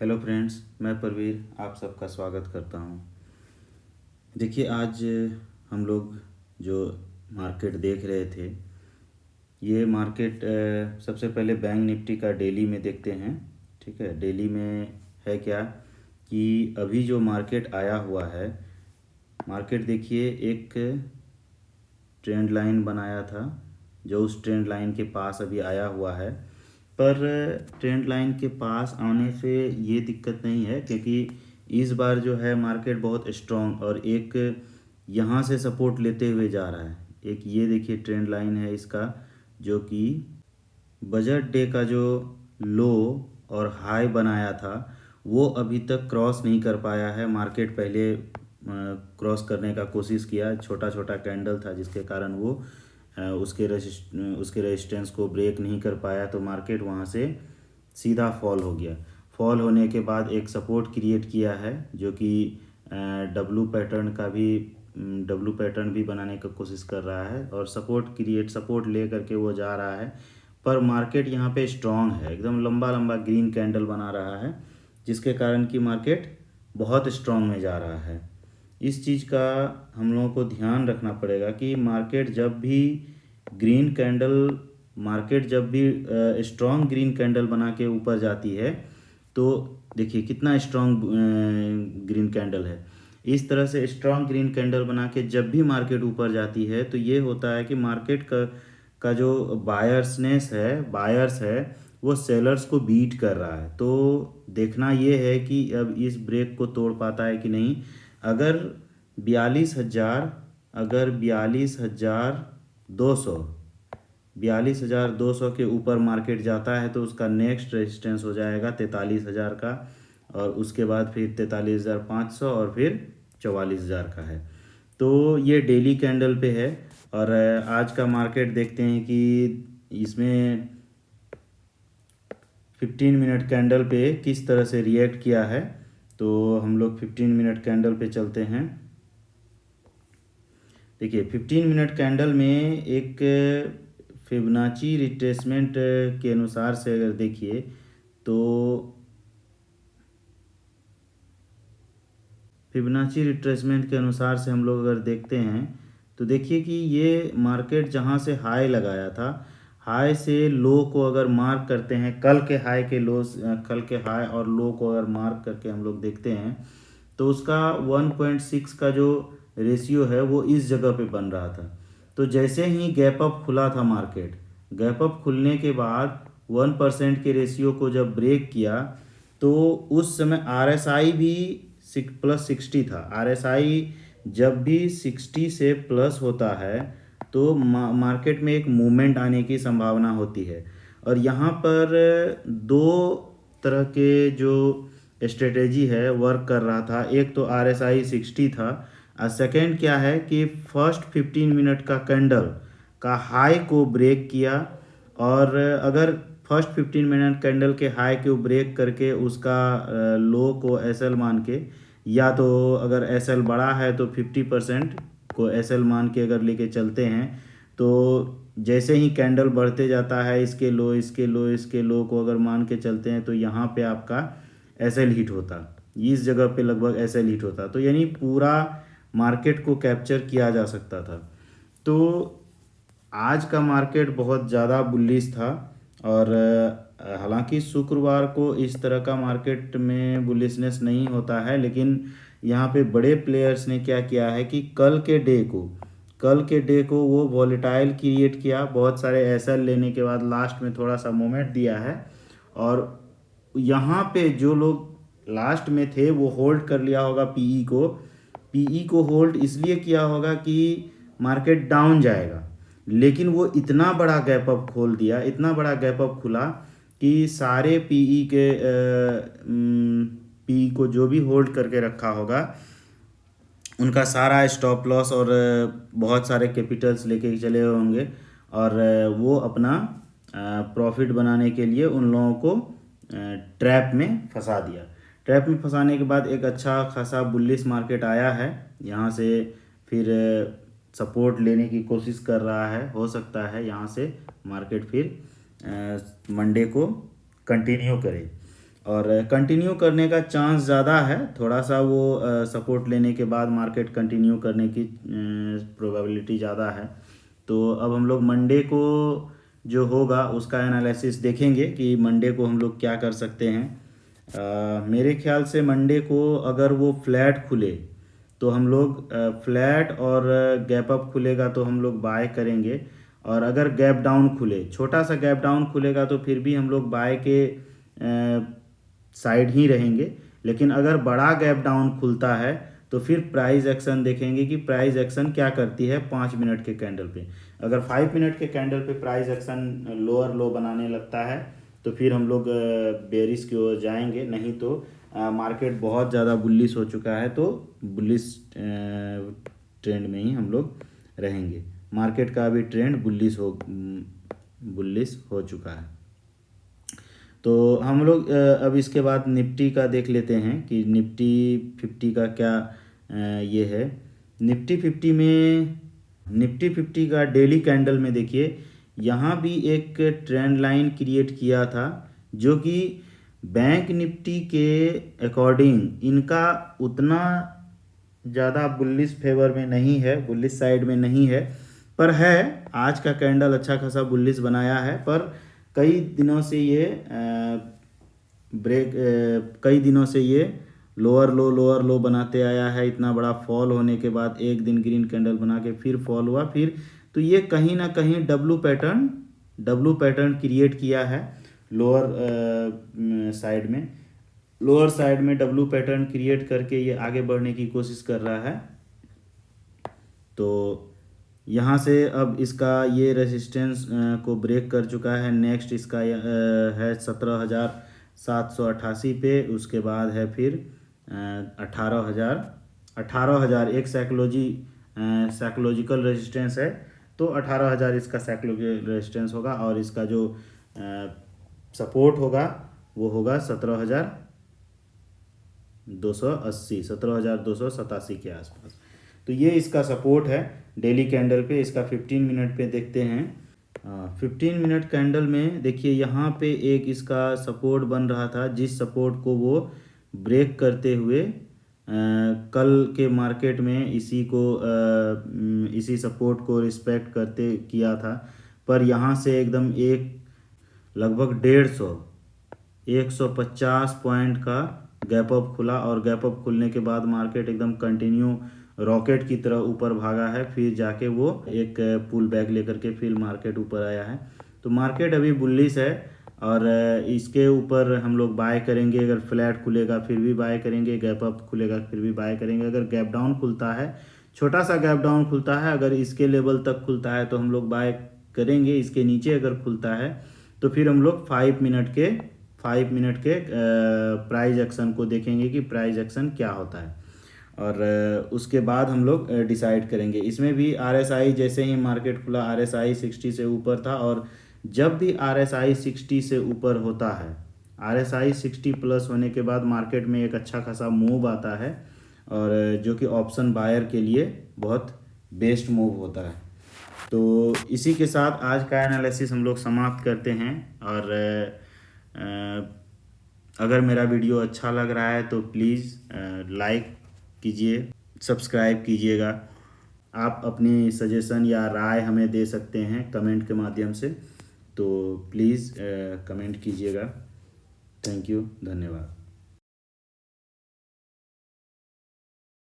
Hello friends, मैं परवीर आप सबका स्वागत करता हूं। देखिए, आज हम लोग जो मार्केट देख रहे थे, ये मार्केट सबसे पहले बैंक निफ्टी का डेली में देखते हैं। ठीक है, डेली में है क्या कि अभी जो मार्केट आया हुआ है, मार्केट देखिए एक ट्रेंड लाइन बनाया था, जो उस ट्रेंड लाइन के पास अभी आया हुआ है। पर ट्रेंड लाइन के पास आने से ये दिक्कत नहीं है, क्योंकि इस बार जो है मार्केट बहुत स्ट्रॉन्ग और एक यहाँ से सपोर्ट लेते हुए जा रहा है। एक ये देखिए ट्रेंड लाइन है इसका, जो कि बजट डे का जो लो और हाई बनाया था वो अभी तक क्रॉस नहीं कर पाया है। मार्केट पहले क्रॉस करने का कोशिश किया, छोटा छोटा कैंडल था जिसके कारण वो उसके रेजिस्टेंस को ब्रेक नहीं कर पाया, तो मार्केट वहाँ से सीधा फॉल हो गया। फॉल होने के बाद एक सपोर्ट क्रिएट किया है, जो कि डब्लू पैटर्न भी बनाने का कोशिश कर रहा है और सपोर्ट ले करके वो जा रहा है। पर मार्केट यहाँ पे स्ट्रांग है, एकदम लंबा लंबा ग्रीन कैंडल बना रहा है, जिसके कारण कि मार्केट बहुत स्ट्रांग में जा रहा है। इस चीज़ का हम लोगों को ध्यान रखना पड़ेगा कि मार्केट जब भी स्ट्रांग ग्रीन कैंडल बना के ऊपर जाती है, तो देखिए कितना स्ट्रांग ग्रीन कैंडल है। इस तरह से स्ट्रांग ग्रीन कैंडल बना के जब भी मार्केट ऊपर जाती है, तो ये होता है कि मार्केट का जो बायर्स है वो सेलर्स को बीट कर रहा है। तो देखना ये है कि अब इस ब्रेक को तोड़ पाता है कि नहीं। अगर 42,200 के ऊपर मार्केट जाता है तो उसका नेक्स्ट रेजिस्टेंस हो जाएगा 43,000 का, और उसके बाद फिर 43,500 और फिर 44,000 का है। तो ये डेली कैंडल पे है। और आज का मार्केट देखते हैं कि इसमें 15 मिनट कैंडल पे किस तरह से रिएक्ट किया है। तो हम लोग 15 मिनट कैंडल पे चलते हैं। देखिए 15 मिनट कैंडल में एक फिबोनाची रिट्रेसमेंट के अनुसार से अगर देखिए, तो फिबोनाची रिट्रेसमेंट के अनुसार से हम लोग अगर देखते हैं, तो देखिए कि ये मार्केट जहाँ से हाई लगाया था, हाई से लो को अगर मार्क करते हैं, कल के हाई और लो को अगर मार्क करके हम लोग देखते हैं, तो उसका 1.6 का जो रेशियो है वो इस जगह पे बन रहा था। तो जैसे ही गैप अप खुला था मार्केट, गैप अप खुलने के बाद 1% के रेशियो को जब ब्रेक किया, तो उस समय RSI भी +60 था। RSI जब भी 60 से प्लस होता है तो मार्केट में एक मूवमेंट आने की संभावना होती है। और यहाँ पर दो तरह के जो स्ट्रेटेजी है वर्क कर रहा था। एक तो RSI 60 था, और सेकेंड क्या है कि फर्स्ट 15 मिनट का कैंडल का हाई को ब्रेक किया। और अगर फर्स्ट 15 मिनट कैंडल के हाई को ब्रेक करके उसका लो को SL मान के, या तो अगर SL बड़ा है तो 50% को SL मान के अगर लेके चलते हैं, तो जैसे ही कैंडल बढ़ते जाता है इसके लो को अगर मान के चलते हैं, तो यहाँ पे आपका SL हिट होता, इस जगह पे लगभग SL हिट होता, तो यानी पूरा मार्केट को कैप्चर किया जा सकता था। तो आज का मार्केट बहुत ज़्यादा बुलिश था। और हालांकि शुक्रवार को इस तरह का मार्केट में बुलिशनेस नहीं होता है, लेकिन यहाँ पे बड़े प्लेयर्स ने क्या किया है कि कल के डे को वो वॉलेटाइल क्रिएट किया। बहुत सारे एसएल लेने के बाद लास्ट में थोड़ा सा मोमेंट दिया है, और यहाँ पे जो लोग लास्ट में थे वो होल्ड कर लिया होगा पीई को होल्ड इसलिए किया होगा कि मार्केट डाउन जाएगा। लेकिन वो इतना बड़ा गैप अप खुला कि सारे पीई को जो भी होल्ड करके रखा होगा, उनका सारा स्टॉप लॉस और बहुत सारे कैपिटल्स लेके चले हुए होंगे, और वो अपना प्रॉफिट बनाने के लिए उन लोगों को ट्रैप में फंसा दिया। ट्रैप में फंसाने के बाद एक अच्छा खासा बुलिश मार्केट आया है, यहाँ से फिर सपोर्ट लेने की कोशिश कर रहा है। हो सकता है यहाँ से मार्केट फिर मंडे को कंटिन्यू करे। और कंटिन्यू करने का चांस ज़्यादा है, थोड़ा सा वो सपोर्ट लेने के बाद मार्केट कंटिन्यू करने की प्रोबेबिलिटी ज़्यादा है। तो अब हम लोग मंडे को जो होगा उसका एनालिसिस देखेंगे कि मंडे को हम लोग क्या कर सकते हैं। मेरे ख्याल से मंडे को अगर वो फ्लैट खुले तो हम लोग फ्लैट और गैप अप खुलेगा तो हम लोग बाय करेंगे, और अगर गैप डाउन खुले, छोटा सा गैप डाउन खुलेगा तो फिर भी हम लोग बाय के साइड ही रहेंगे। लेकिन अगर बड़ा गैप डाउन खुलता है तो फिर प्राइस एक्शन देखेंगे कि प्राइस एक्शन क्या करती है 5 मिनट के कैंडल पे। अगर 5 मिनट के कैंडल पे प्राइस एक्शन लोअर लो बनाने लगता है तो फिर हम लोग बेरिश की ओर जाएंगे, नहीं तो मार्केट बहुत ज़्यादा बुलिश हो चुका है तो बुलिश ट्रेंड में ही हम लोग रहेंगे। मार्केट का अभी ट्रेंड बुलिश हो चुका है। तो हम लोग अब इसके बाद निफ्टी का देख लेते हैं कि निफ्टी 50 का क्या ये है। निफ्टी 50 का डेली कैंडल में देखिए, यहाँ भी एक ट्रेंड लाइन क्रिएट किया था जो कि बैंक निफ्टी के अकॉर्डिंग इनका उतना ज़्यादा बुलिश फेवर में नहीं है, बुलिश साइड में नहीं है, पर है आज का कैंडल अच्छा खासा बुलिश बनाया है। पर कई दिनों से ये कई दिनों से ये लोअर लो बनाते आया है। इतना बड़ा फॉल होने के बाद एक दिन ग्रीन कैंडल बना के फिर फॉल हुआ, फिर तो ये कहीं ना कहीं डब्लू पैटर्न क्रिएट किया है लोअर साइड में डब्लू पैटर्न क्रिएट करके ये आगे बढ़ने की कोशिश कर रहा है। तो यहाँ से अब इसका ये रेजिस्टेंस को ब्रेक कर चुका है। नेक्स्ट इसका है 17,788 पे, उसके बाद है फिर 18,000 एक साइकोलॉजिकल रेजिस्टेंस है, तो 18,000 इसका साइकोलॉजिकल रेजिस्टेंस होगा, और इसका जो सपोर्ट होगा वो होगा 17,287 के आसपास। तो ये इसका सपोर्ट है डेली कैंडल पे। इसका 15 मिनट पे देखते हैं। 15 मिनट कैंडल में देखिए यहाँ पे एक इसका सपोर्ट बन रहा था, जिस सपोर्ट को वो ब्रेक करते हुए कल के मार्केट में इसी सपोर्ट को रिस्पेक्ट करते किया था। पर यहाँ से एकदम लगभग 150 पॉइंट का गैप अप खुला, और गैप अप खुलने के बाद मार्केट एकदम कंटिन्यू रॉकेट की तरह ऊपर भागा है। फिर जाके वो एक पुल बैक लेकर के फिर मार्केट ऊपर आया है। तो मार्केट अभी बुलिश है, और इसके ऊपर हम लोग बाय करेंगे। अगर फ्लैट खुलेगा फिर भी बाय करेंगे, गैप अप खुलेगा फिर भी बाय करेंगे। अगर गैप डाउन खुलता है, छोटा सा गैप डाउन खुलता है, अगर इसके लेवल तक खुलता है तो हम लोग बाय करेंगे। इसके नीचे अगर खुलता है तो फिर हम लोग 5 मिनट के प्राइस एक्शन को देखेंगे कि प्राइस एक्शन क्या होता है, और उसके बाद हम लोग डिसाइड करेंगे। इसमें भी RSI जैसे ही मार्केट खुला RSI 60 से ऊपर था, और जब भी RSI 60 से ऊपर होता है, RSI 60 प्लस होने के बाद मार्केट में एक अच्छा खासा मूव आता है, और जो कि ऑप्शन बायर के लिए बहुत बेस्ट मूव होता है। तो इसी के साथ आज का एनालिसिस हम लोग समाप्त करते हैं। और अगर मेरा वीडियो अच्छा लग रहा है तो प्लीज़ लाइक कीजिए, सब्सक्राइब कीजिएगा। आप अपनी सजेशन या राय हमें दे सकते हैं कमेंट के माध्यम से, तो प्लीज़ कमेंट कीजिएगा। थैंक यू, धन्यवाद।